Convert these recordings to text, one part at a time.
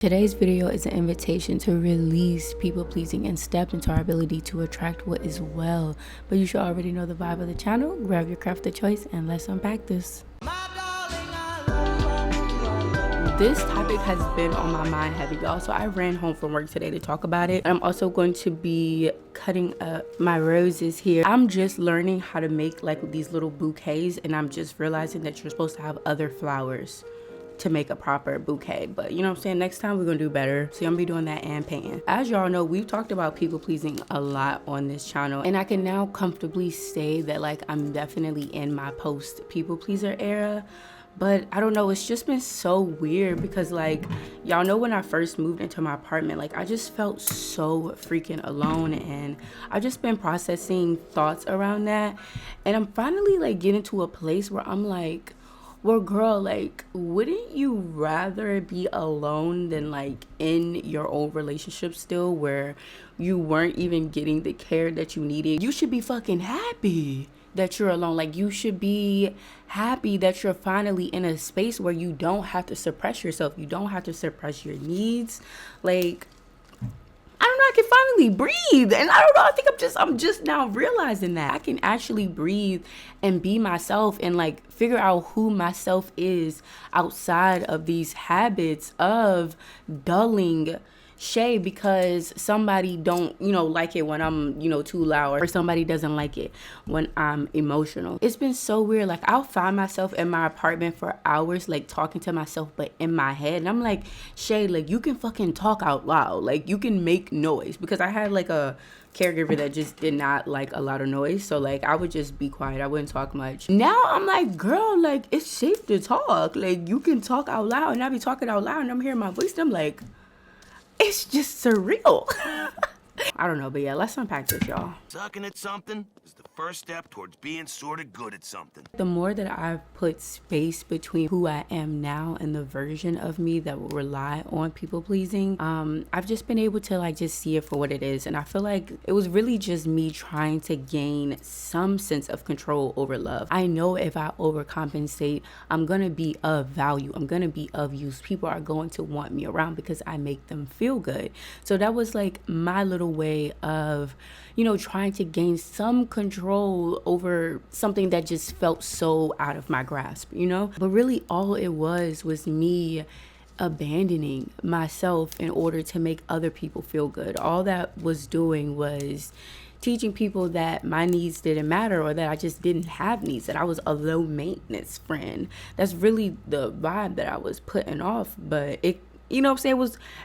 Today's video is an invitation to release people pleasing and step into our ability to attract what is well. But you should already know the vibe of the channel. Grab your craft of choice and let's unpack this. This topic has been on my mind heavy, y'all, so I ran home from work today to talk about it. I'm also going to be cutting up my roses here. I'm just learning how to make like these little bouquets, and I'm just realizing that you're supposed to have other flowers to make a proper bouquet. But you know what I'm saying, next time we're gonna do better. So I'm gonna be doing that and painting. As y'all know, we've talked about people pleasing a lot on this channel, and I can now comfortably say that like I'm definitely in my post people pleaser era. But I don't know, it's just been so weird because like y'all know when I first moved into my apartment, like I just felt so freaking alone, and I've just been processing thoughts around that, and I'm finally like getting to a place where I'm like, well, girl, like, wouldn't you rather be alone than like in your old relationship still where you weren't even getting the care that you needed? You should be fucking happy that you're alone. Like, you should be happy that you're finally in a space where you don't have to suppress yourself. You don't have to suppress your needs. Like, I don't know, I can finally breathe. And I don't know, I think I'm just now realizing that I can actually breathe and be myself and like figure out who myself is outside of these habits of dulling Shae because somebody don't, like it when I'm, too loud, or somebody doesn't like it when I'm emotional. It's been so weird. Like, I'll find myself in my apartment for hours, like talking to myself, but in my head. And I'm like, Shae, like, you can fucking talk out loud. Like, you can make noise. Because I had like a caregiver that just did not like a lot of noise. So like, I would just be quiet. I wouldn't talk much. Now I'm like, girl, like, it's safe to talk. Like, you can talk out loud. And I be talking out loud and I'm hearing my voice and I'm like, it's just surreal. I don't know, but yeah, let's unpack this, y'all. Sucking at something is the first step towards being sort of good at something. The more that I've put space between who I am now and the version of me that will rely on people pleasing, I've just been able to like just see it for what it is. And I feel like it was really just me trying to gain some sense of control over love. I know if I overcompensate, I'm gonna be of value. I'm gonna be of use. People are going to want me around because I make them feel good. So that was like my little way of, trying to gain some control over something that just felt so out of my grasp, But really all it was me abandoning myself in order to make other people feel good. All that was doing was teaching people that my needs didn't matter, or that I just didn't have needs, that I was a low maintenance friend. That's really the vibe that I was putting off, but it, what I'm saying,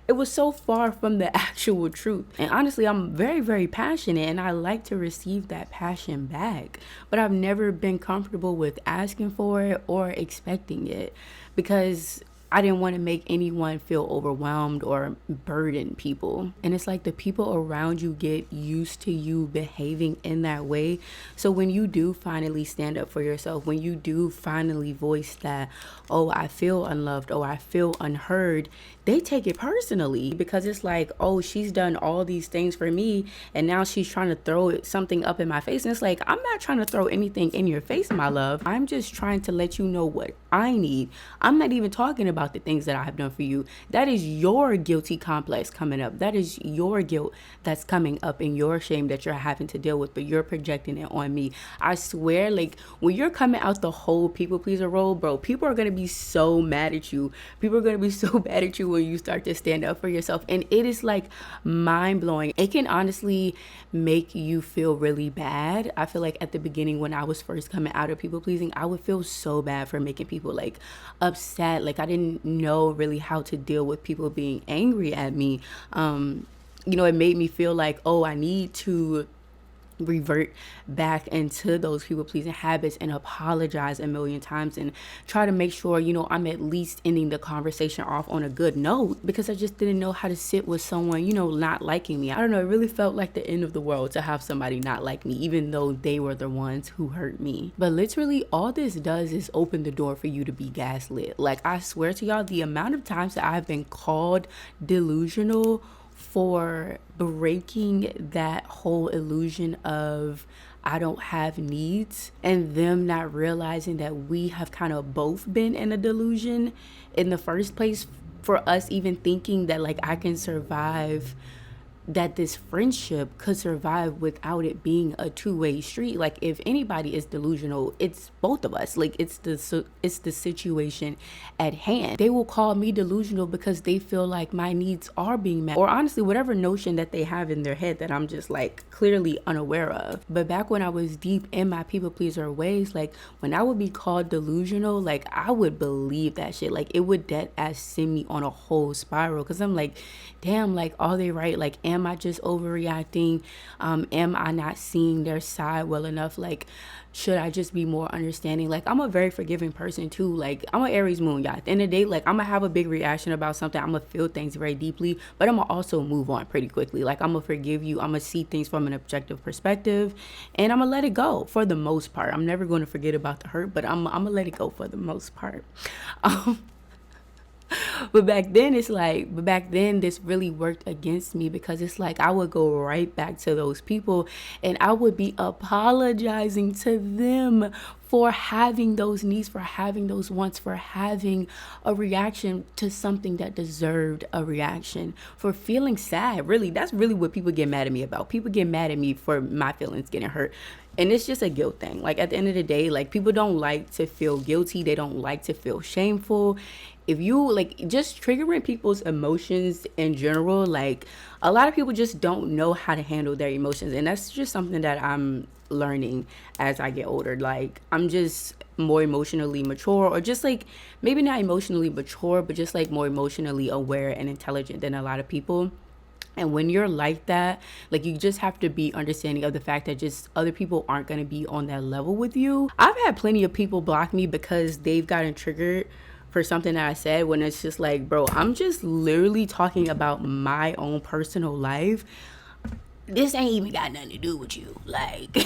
it was so far from the actual truth. And honestly, I'm very, very passionate and I like to receive that passion back. But I've never been comfortable with asking for it or expecting it because I didn't want to make anyone feel overwhelmed or burden people. And it's like the people around you get used to you behaving in that way. So when you do finally stand up for yourself, when you do finally voice that, oh, I feel unloved, oh, I feel unheard, they take it personally because it's like, oh, she's done all these things for me and now she's trying to throw something up in my face. And it's like, I'm not trying to throw anything in your face, my love. I'm just trying to let you know what I need. I'm not even talking about the things that I have done for you. That is your guilty complex coming up. That is your guilt that's coming up in your shame that you're having to deal with, but you're projecting it on me. I swear, like, when you're coming out the whole people pleaser role, bro, people are going to be so mad at you. People are going to be so bad at you when you start to stand up for yourself. And it is like mind blowing. It can honestly make you feel really bad. I feel like at the beginning when I was first coming out of people pleasing, I would feel so bad for making people like upset. Like I didn't know really how to deal with people being angry at me. It made me feel like, oh, I need to revert back into those people pleasing habits and apologize a million times and try to make sure, I'm at least ending the conversation off on a good note, because I just didn't know how to sit with someone, not liking me. I don't know, it really felt like the end of the world to have somebody not like me, even though they were the ones who hurt me. But literally all this does is open the door for you to be gaslit. Like, I swear to y'all, the amount of times that I've been called delusional for breaking that whole illusion of I don't have needs, and them not realizing that we have kind of both been in a delusion in the first place for us even thinking that like I can survive, that this friendship could survive without it being a two-way street. Like if anybody is delusional, it's both of us. Like it's the situation at hand. They will call me delusional because they feel like my needs are being met, or honestly whatever notion that they have in their head that I'm just like clearly unaware of. But back when I was deep in my people pleaser ways, like when I would be called delusional, like I would believe that shit. Like it would dead ass send me on a whole spiral, because I'm like, damn, like are they right? Like am I just overreacting? Am I not seeing their side well enough? Like should I just be more understanding? Like I'm a very forgiving person too. Like I'm an Aries moon, y'all. At the end of the day, like I'm gonna have a big reaction about something. I'm gonna feel things very deeply, but I'm gonna also move on pretty quickly. Like I'm gonna forgive you. I'm gonna see things from an objective perspective, and I'm gonna let it go for the most part. I'm never gonna forget about the hurt, but I'm gonna let it go for the most part. But back then this really worked against me, because it's like I would go right back to those people and I would be apologizing to them for having those needs, for having those wants, for having a reaction to something that deserved a reaction, for feeling sad. Really, that's really what people get mad at me about. People get mad at me for my feelings getting hurt. And it's just a guilt thing. Like at the end of the day, like people don't like to feel guilty. They don't like to feel shameful. If you like just triggering people's emotions in general, like a lot of people just don't know how to handle their emotions. And that's just something that I'm learning as I get older. Like I'm just more emotionally mature, or just like maybe not emotionally mature, but just like more emotionally aware and intelligent than a lot of people. And when you're like that, like you just have to be understanding of the fact that just other people aren't going to be on that level with you. I've had plenty of people block me because they've gotten triggered for something that I said, when it's just like, bro, I'm just literally talking about my own personal life. This ain't even got nothing to do with you. Like,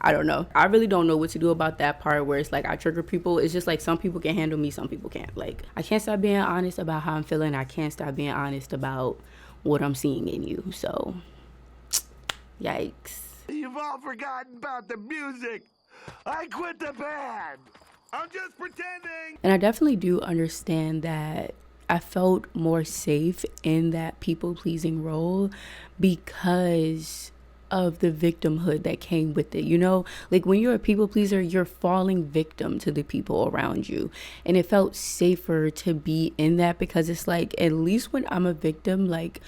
I don't know. I really don't know what to do about that part where it's like I trigger people. It's just like some people can handle me, some people can't. Like, I can't stop being honest about how I'm feeling. I can't stop being honest about what I'm seeing in you. So, yikes. You've all forgotten about the music. I quit the band. I'm just pretending. And I definitely do understand that I felt more safe in that people-pleasing role because of the victimhood that came with it. You know, like when you're a people pleaser, you're falling victim to the people around you. And it felt safer to be in that, because it's like, at least when I'm a victim, like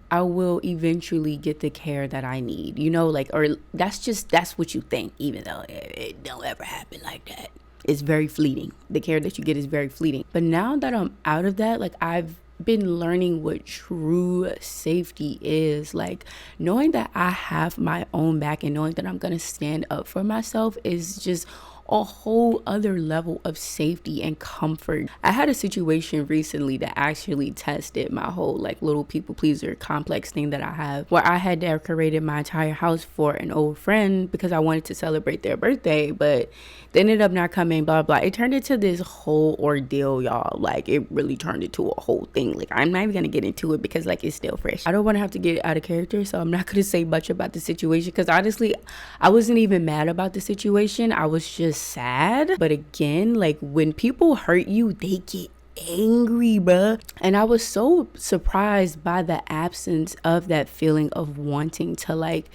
I will eventually get the care that I need, you know, like, or that's what you think, even though it don't ever happen like that. It's very fleeting. The care that you get is very fleeting. But now that I'm out of that, like I've been learning what true safety is. Like knowing that I have my own back and knowing that I'm gonna stand up for myself is just a whole other level of safety and comfort. I had a situation recently that actually tested my whole like little people pleaser complex thing that I have, where I had decorated my entire house for an old friend because I wanted to celebrate their birthday, but they ended up not coming, blah blah. It turned into this whole ordeal, y'all. Like it really turned into a whole thing. Like I'm not even gonna get into it because like it's still fresh. I don't want to have to get out of character, so I'm not gonna say much about the situation, because honestly I wasn't even mad about the situation. I was just sad. But again, like when people hurt you, they get angry, bruh. And I was so surprised by the absence of that feeling of wanting to like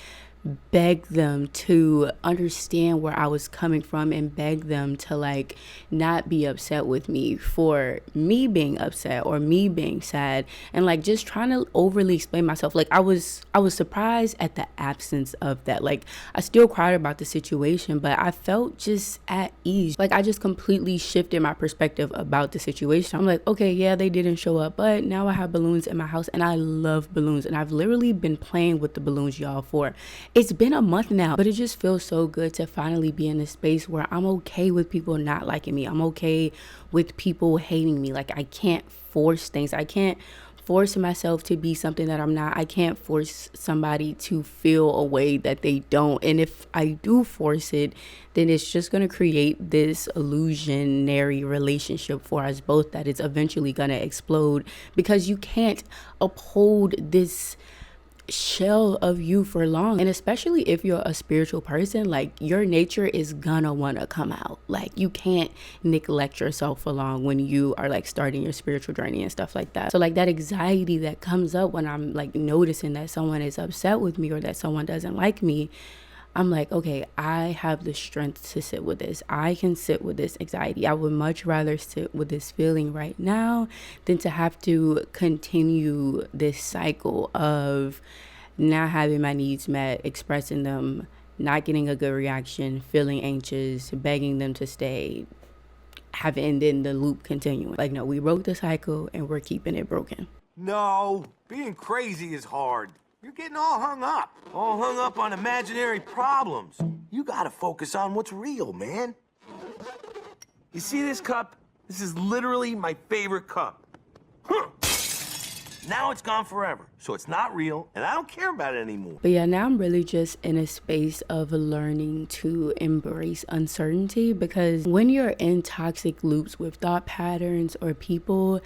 beg them to understand where I was coming from and beg them to like not be upset with me for me being upset or me being sad, and like just trying to overly explain myself. Like I was surprised at the absence of that. Like I still cried about the situation, but I felt just at ease. Like I just completely shifted my perspective about the situation. I'm like, okay, yeah, they didn't show up, but now I have balloons in my house and I love balloons, and I've literally been playing with the balloons, y'all, for it's been a month now. But it just feels so good to finally be in a space where I'm okay with people not liking me. I'm okay with people hating me. Like I can't force things. I can't force myself to be something that I'm not. I can't force somebody to feel a way that they don't. And if I do force it, then it's just going to create this illusionary relationship for us both that it's eventually going to explode, because you can't uphold this shell of you for long. And especially if you're a spiritual person, like your nature is gonna want to come out. Like you can't neglect yourself for long when you are like starting your spiritual journey and stuff like that. So like that anxiety that comes up when I'm like noticing that someone is upset with me or that someone doesn't like me, I'm like, okay, I have the strength to sit with this. I can sit with this anxiety. I would much rather sit with this feeling right now than to have to continue this cycle of not having my needs met, expressing them, not getting a good reaction, feeling anxious, begging them to stay, having then the loop continuing. Like, no, we broke the cycle and we're keeping it broken. No, being crazy is hard. You're getting all hung up on imaginary problems. You gotta focus on what's real, man. You see this cup? This is literally my favorite cup. Huh. Now it's gone forever, so it's not real, and I don't care about it anymore. But yeah, now I'm really just in a space of learning to embrace uncertainty, because when you're in toxic loops with thought patterns or people,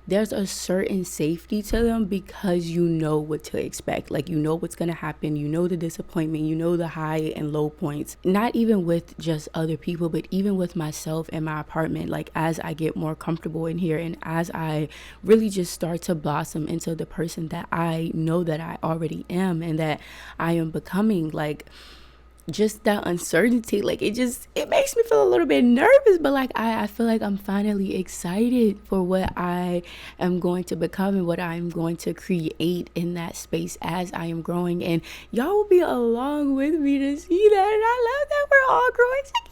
there's a certain safety to them because you know what to expect. Like, you know what's going to happen. You know the disappointment. You know the high and low points. Not even with just other people, but even with myself in my apartment. Like, as I get more comfortable in here and as I really just start to blossom into the person that I know that I already am and that I am becoming, like, just that uncertainty, like it makes me feel a little bit nervous, but like I feel like I'm finally excited for what I am going to become and what I'm going to create in that space as I am growing. And y'all will be along with me to see that, and I love that we're all growing together.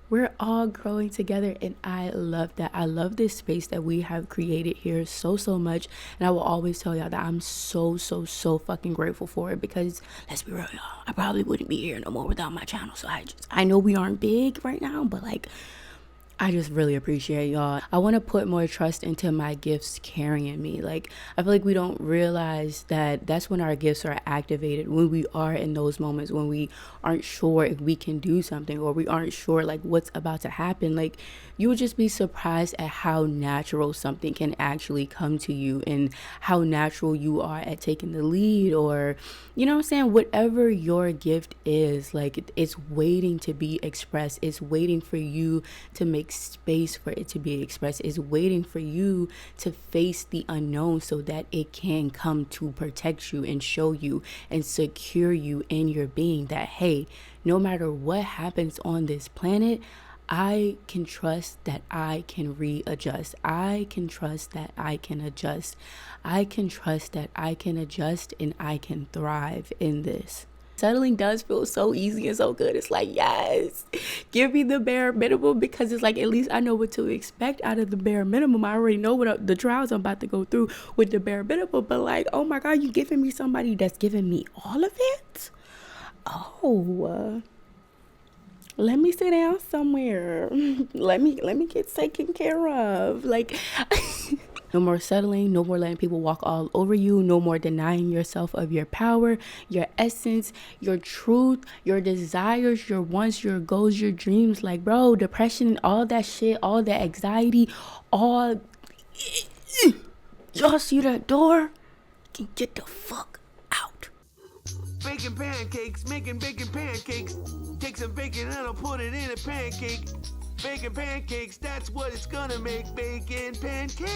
We're all growing together, and I love that. I love this space that we have created here so much, and I will always tell y'all that I'm so fucking grateful for it, because let's be real, y'all, I probably wouldn't be here no more without my channel. So I know we aren't big right now, but like, I just really appreciate y'all. I want to put more trust into my gifts carrying me. Like, I feel like we don't realize that that's when our gifts are activated, when we are in those moments when we aren't sure if we can do something or we aren't sure like what's about to happen. Like, you would just be surprised at how natural something can actually come to you and how natural you are at taking the lead, or, you know what I'm saying, whatever your gift is, like it's waiting to be expressed. It's waiting for you to make space for it to be expressed. Is waiting for you to face the unknown so that it can come to protect you and show you and secure you in your being, that hey, no matter what happens on this planet, I can trust that I can readjust. I can trust that I can adjust. I can trust that I can adjust, and I can thrive in this. Settling does feel so easy and so good. It's like, yes, give me the bare minimum, because it's like, at least I know what to expect out of the bare minimum. I already know what the trials I'm about to go through with the bare minimum. But like, oh my God, you giving me somebody that's giving me all of it? Oh, let me sit down somewhere. Let me get taken care of. Like, no more settling, no more letting people walk all over you, no more denying yourself of your power, your essence, your truth, your desires, your wants, your goals, your dreams. Like, bro, depression, all that shit, all that anxiety, all, y'all see that door? Can get the fuck out. Baking pancakes, making bacon pancakes. Take some bacon and I'll put it in a pancake. Bacon pancakes, that's what it's gonna make. Bacon pancakes.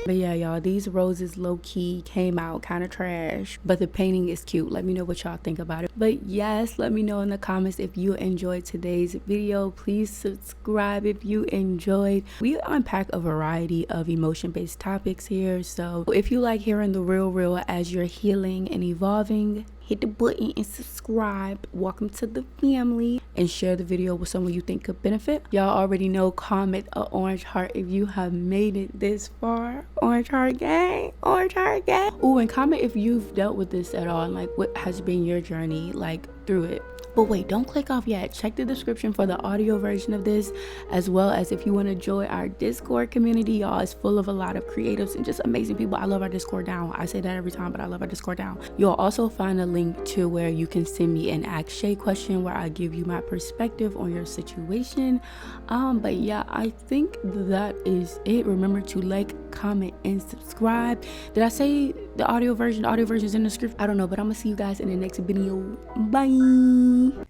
But yeah, y'all, these roses low-key came out kind of trash, but the painting is cute. Let me know what y'all think about it. But yes, let me know in the comments if you enjoyed today's video. Please subscribe if you enjoyed. We unpack a variety of emotion-based topics here, so if you like hearing the real as you're healing and evolving, hit the button and subscribe. Welcome to the family, and share the video with someone you think could benefit. Y'all already know, comment an orange heart if you have made it this far. Orange heart gang, orange heart gang. Ooh, and comment if you've dealt with this at all, and like what has been your journey like through it. But wait, don't click off yet. Check the description for the audio version of this, as well as if you want to join our Discord community. Y'all, it's full of a lot of creatives and just amazing people. I love our Discord down. I say that every time, but I love our Discord down. You'll also find a link to where you can send me an Ask Shae question, where I give you my perspective on your situation. But yeah, I think that is it. Remember to like, comment, and subscribe. Did I say the audio version? The audio version is in the script. I don't know, but I'm gonna see you guys in the next video. Bye.